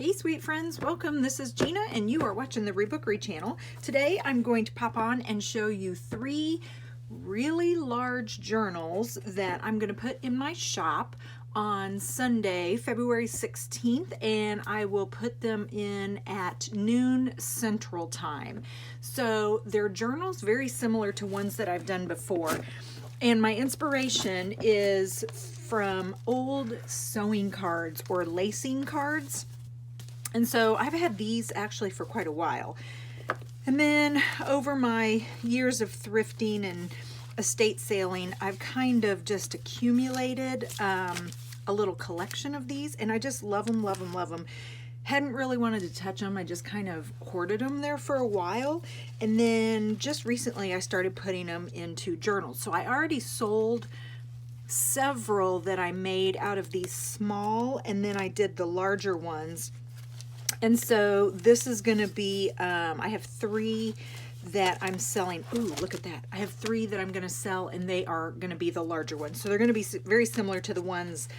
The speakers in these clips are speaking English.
Hey sweet friends, welcome. This is Gina and you are watching the Rebookery channel. Today I'm going to pop on and show you three really large journals that I'm going to put in my shop on Sunday, February 16th, and I will put them in at noon Central Time. So they're journals very similar to ones that I've done before. And my inspiration is from old sewing cards or lacing cards. And so I've had these actually for quite a while. And then over my years of thrifting and estate sailing, I've kind of just accumulated a little collection of these, and I just love them, love them, love them. Hadn't really wanted to touch them. I just kind of hoarded them there for a while. And then just recently I started putting them into journals. So I already sold several that I made out of these small, and then I did the larger ones. And so this is going to be, I have three that I'm selling. Ooh, look at that. I have three that I'm going to sell, and they are going to be the larger ones. So they're going to be very similar to the ones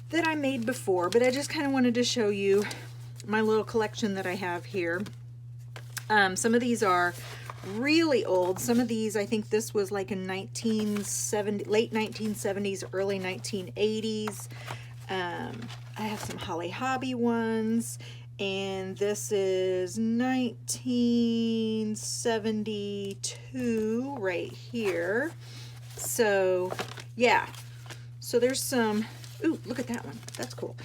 that I made before, but I just kind of wanted to show you my little collection that I have here. Some of these are really old. Some of these, I think this was like in 1970, late 1970s, early 1980s. I have some Holly Hobby ones. And this is 1972 right here. So yeah, so there's some, ooh, look at that one, that's cool.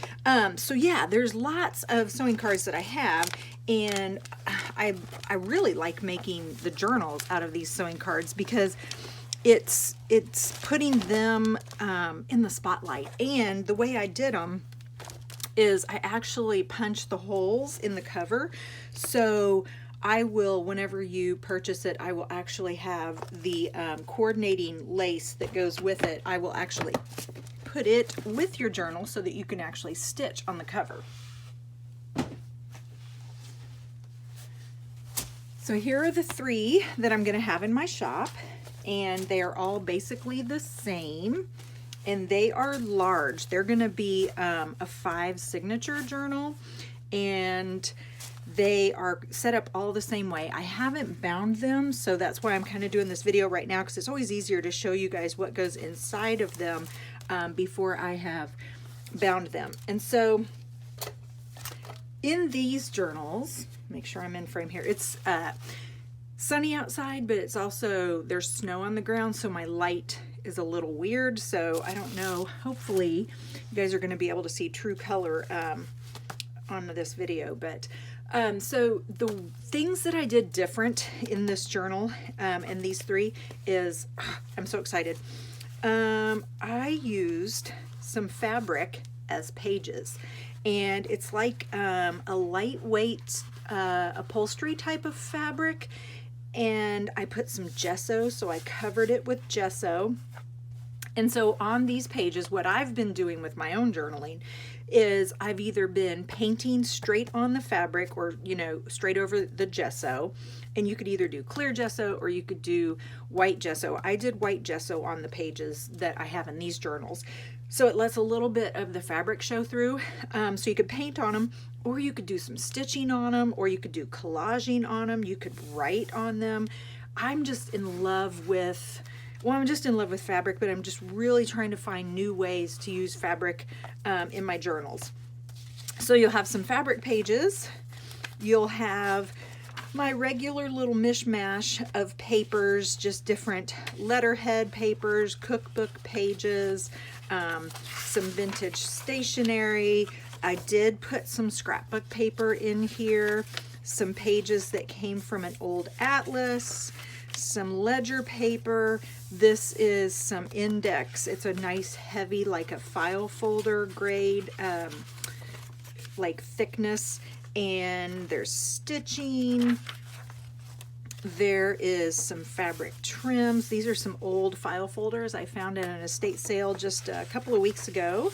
So yeah, there's lots of sewing cards that I have, and I really like making the journals out of these sewing cards because it's putting them in the spotlight. And the way I did them is I actually punched the holes in the cover. So I will, whenever you purchase it, I will actually have the coordinating lace that goes with it. I will actually put it with your journal so that you can actually stitch on the cover. So here are the three that I'm gonna have in my shop, and they are all basically the same. And they are large. They're going to be a 5 signature journal, and they are set up all the same way. I haven't bound them, so that's why I'm kind of doing this video right now, because it's always easier to show you guys what goes inside of them before I have bound them. And so in these journals, make sure I'm in frame here, it's sunny outside, but it's also, there's snow on the ground, so my light is a little weird, so I don't know. Hopefully you guys are going to be able to see true color on this video. But so the things that I did different in this journal and these three is, I'm so excited. I used some fabric as pages, and it's like a lightweight upholstery type of fabric. And I put some gesso, so I covered it with gesso. And so on these pages, what I've been doing with my own journaling is I've either been painting straight on the fabric, or, you know, straight over the gesso. And you could either do clear gesso or you could do white gesso. I did white gesso on the pages that I have in these journals. So it lets a little bit of the fabric show through. So you could paint on them, or you could do some stitching on them, or you could do collaging on them. You could write on them. I'm just in love with, well, I'm just in love with fabric, but I'm just really trying to find new ways to use fabric in my journals. So you'll have some fabric pages. You'll have my regular little mishmash of papers, just different letterhead papers, cookbook pages, some vintage stationery. I did put some scrapbook paper in here, some pages that came from an old atlas, some ledger paper. This is some index. It's a nice heavy, like a file folder grade, like thickness. And there's stitching. There is some fabric trims. These are some old file folders I found at an estate sale just a couple of weeks ago.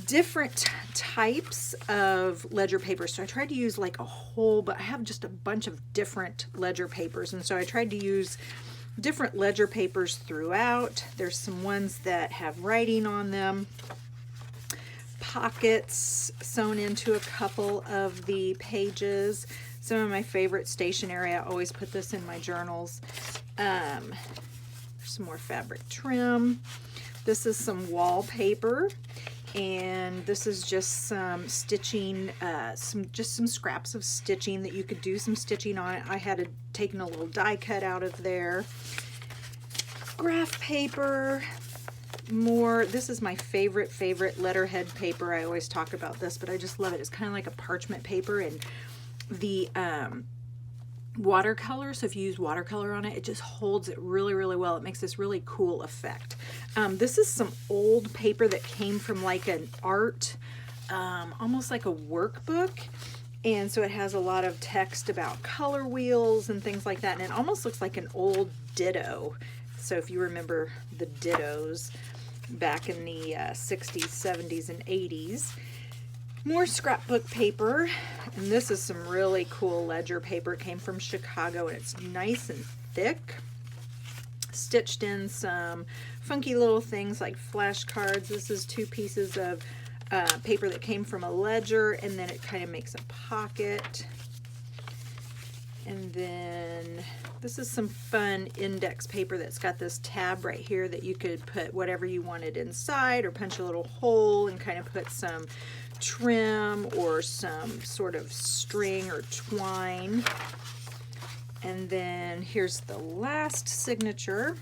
Different types of ledger papers. So I tried to use like a whole, but I have just a bunch of different ledger papers. And so I tried to use different ledger papers throughout. There's some ones that have writing on them. pockets sewn into a couple of the pages. Some of my favorite stationery. I always put this in my journals. Some more fabric trim. This is some wallpaper, and this is just some stitching, some scraps of stitching that you could do some stitching on it. I had taken a little die cut out of there. Graph paper. More, this is my favorite letterhead paper. I always talk about this, but I just love it. It's kind of like a parchment paper, and the watercolor, so if you use watercolor on it, it just holds it really well. It makes this really cool effect. This is some old paper that came from like an art, almost like a workbook, and so it has a lot of text about color wheels and things like that, and it almost looks like an old ditto. So if you remember the dittos back in the 60s, 70s, and 80s. More scrapbook paper, and this is some really cool ledger paper. It came from Chicago, and it's nice and thick. Stitched in some funky little things like flashcards. This is 2 pieces of paper that came from a ledger, and then it kind of makes a pocket. And then this is some fun index paper that's got this tab right here that you could put whatever you wanted inside, or punch a little hole and kind of put some trim or some sort of string or twine. And then here's the last signature.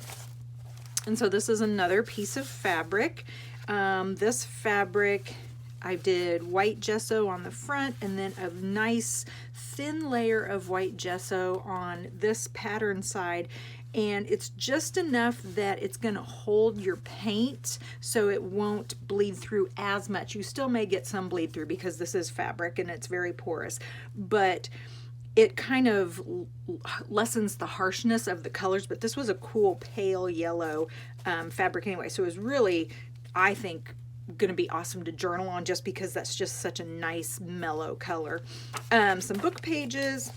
And so this is another piece of fabric. This fabric, I did white gesso on the front, and then a nice thin layer of white gesso on this pattern side, and it's just enough that it's going to hold your paint so it won't bleed through as much. You still may get some bleed through because this is fabric and it's very porous, but it kind of lessens the harshness of the colors. But this was a cool pale yellow fabric anyway, so it was really, I think, going to be awesome to journal on, just because that's just such a nice mellow color. Some book pages,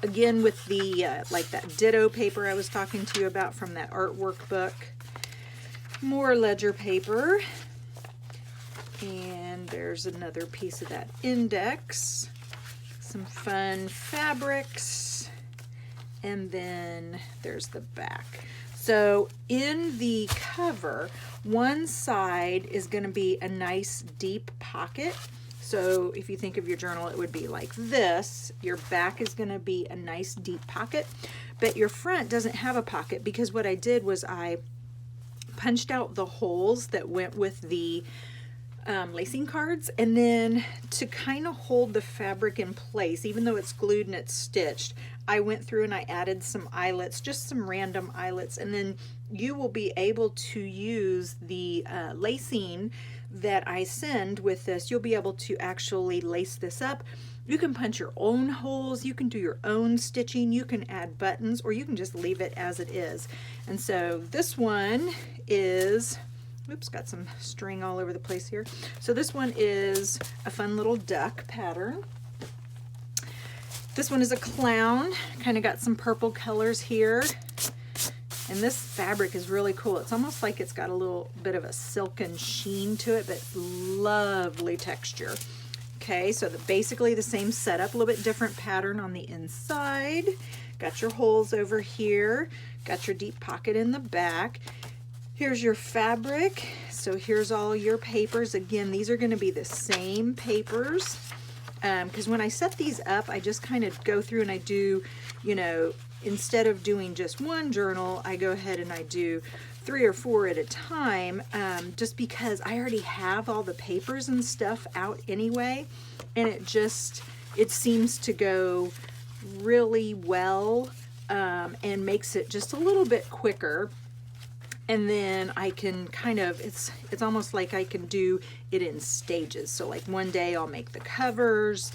again with the like that ditto paper I was talking to you about from that art workbook. More ledger paper, and there's another piece of that index. Some fun fabrics, and then there's the back. So in the cover, one side is going to be a nice deep pocket. So if you think of your journal, it would be like this. Your back is going to be a nice deep pocket, but your front doesn't have a pocket, because what I did was I punched out the holes that went with the lacing cards, and then to kind of hold the fabric in place, even though it's glued and it's stitched, I went through and I added some eyelets, just some random eyelets, and then you will be able to use the lacing that I send with this. You'll be able to actually lace this up. You can punch your own holes, you can do your own stitching, you can add buttons, or you can just leave it as it is. And so this one is, oops, got some string all over the place here. So this one is a fun little duck pattern. This one is a clown, kind of got some purple colors here. And this fabric is really cool. It's almost like it's got a little bit of a silken sheen to it, but lovely texture. Okay, so basically the same setup, a little bit different pattern on the inside. Got your holes over here, got your deep pocket in the back. Here's your fabric. So here's all your papers. Again, these are going to be the same papers, because when I set these up, I just kind of go through and I do, you know, instead of doing just one journal, I go ahead and I do 3 or 4 at a time, just because I already have all the papers and stuff out anyway, and it seems to go really well, and makes it just a little bit quicker. And then I can kind of, it's almost like I can do it in stages. So like one day I'll make the covers,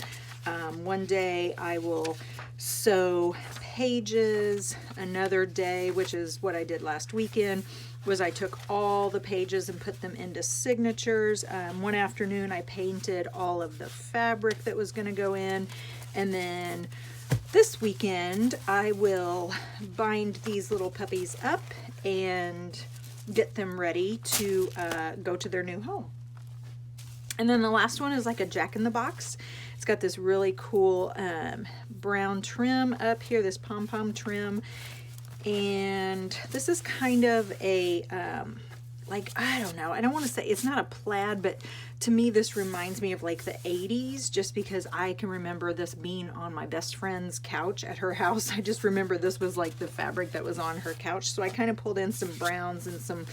one day I will sew pages, another day, which is what I did last weekend, was I took all the pages and put them into signatures. One afternoon I painted all of the fabric that was going to go in, and then this weekend I will bind these little puppies up and get them ready to go to their new home. And then the last one is like a jack-in-the-box. It's got this really cool brown trim up here, this pom-pom trim. And this is kind of a, like, I don't know, I don't want to say, it's not a plaid, but to me this reminds me of like the 80s, just because I can remember this being on my best friend's couch at her house. I just remember this was like the fabric that was on her couch. So I kind of pulled in some browns and some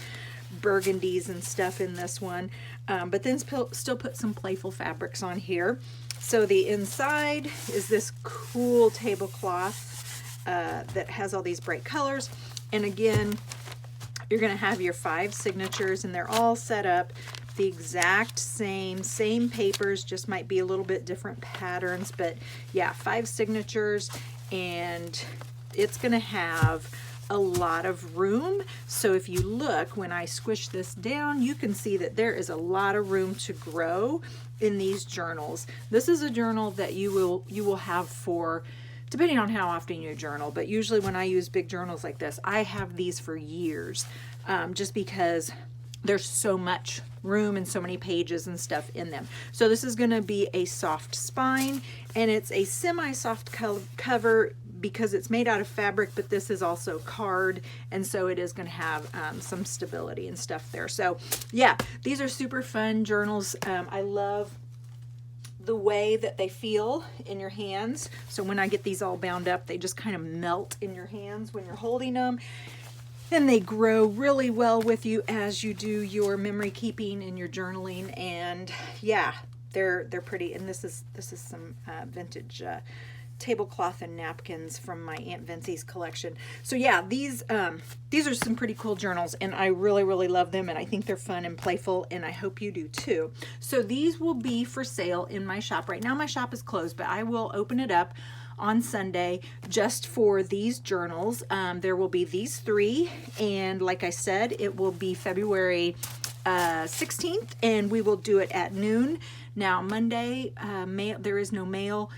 burgundies and stuff in this one, but then still put some playful fabrics on here. So the inside is this cool tablecloth that has all these bright colors, and again you're going to have your 5 signatures, and they're all set up the exact same papers, just might be a little bit different patterns, but yeah, 5 signatures, and it's going to have a lot of room. So if you look, when I squish this down, you can see that there is a lot of room to grow in these journals. This is a journal that you will have for, depending on how often you journal, but usually when I use big journals like this, I have these for years, just because there's so much room and so many pages and stuff in them. So this is going to be a soft spine, and it's a semi-soft cover because it's made out of fabric, but this is also card, and so it is going to have some stability and stuff there. So yeah, these are super fun journals. I love the way that they feel in your hands. So when I get these all bound up, they just kind of melt in your hands when you're holding them, and they grow really well with you as you do your memory keeping and your journaling. And yeah, they're pretty. And this is some vintage tablecloth and napkins from my Aunt Vincie's collection. So yeah, these are some pretty cool journals, and I really love them, and I think they're fun and playful, and I hope you do too. So these will be for sale in my shop. Right now my shop is closed, but I will open it up on Sunday just for these journals. There will be these 3, and like I said, it will be February 16th, and we will do it at noon. Now Monday, there is no mail,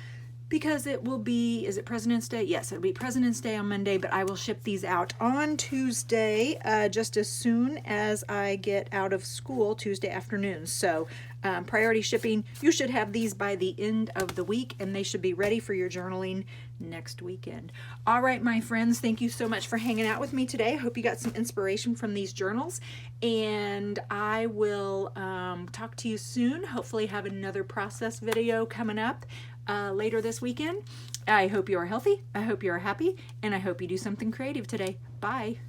because it will be, is it President's Day? Yes, it'll be President's Day on Monday, but I will ship these out on Tuesday, just as soon as I get out of school Tuesday afternoon. So priority shipping. You should have these by the end of the week, and they should be ready for your journaling next weekend. All right, my friends, thank you so much for hanging out with me today. I hope you got some inspiration from these journals, and I will talk to you soon. Hopefully have another process video coming up later this weekend. I hope you are healthy, I hope you are happy, and I hope you do something creative today. Bye.